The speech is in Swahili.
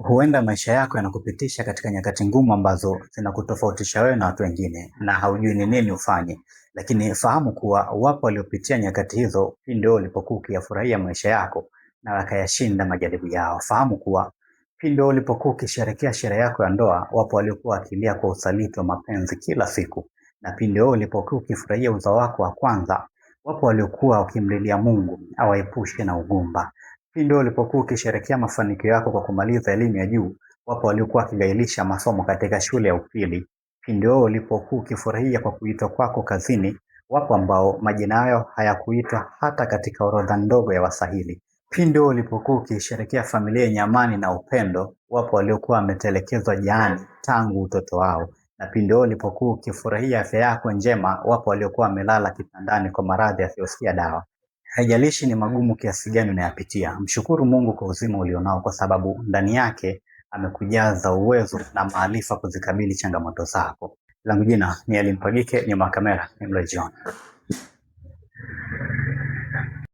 Huenda maisha yako yanakupitisha katika nyakati ngumu ambazo zinakutofautisha wewe na watu wengine na haujui ni nini ufanye. Lakini fahamu kuwa wapo waliopitia nyakati hizo pindi wewe ulipokuwa ukiyafurahia maisha yako na wakayashinda majaribu yao. Fahamu kuwa pindi wewe ulipokuwa ukisherehekea sherehe yako ya ndoa, wapo waliokuwa wakilia kwa usaliti wa mapenzi kila siku. Na pindi wewe ulipokuwa ukifurahia uzao wako wa kwanza, wapo waliokuwa wakimlilia Mungu awaepushe na ugumba. Pindi ulipokuwa ukisherehekea mafanikio yako kwa kumaliza elimu ya juu, wapo waliokuwa wakigailisha masomo katika shule ya upili. Pindi ulipokuwa ukifurahia kwa kuitwa kwako kazini, wapo ambao majina yao hayakuitwa hata katika orodha ndogo ya wasahili. Pindi ulipokuwa ukisherehekea familia yenye amani na upendo, wapo waliokuwa wametelekezwa jaani tangu utoto wao. Na pindi ulipokuwa ukifurahia afya yako njema, wapo waliokuwa wamelala kitandani kwa maradhi yasiyosikia dawa. Haijalishi ni magumu kiasi gani unayapitia, mshukuru Mungu kwa uzima ulionao, kwa sababu ndani yake amekujaza uwezo na maarifa kuzikabili changamoto zako. Langu jina ni Elimpagike, nyuma ya kamera ni Mle John.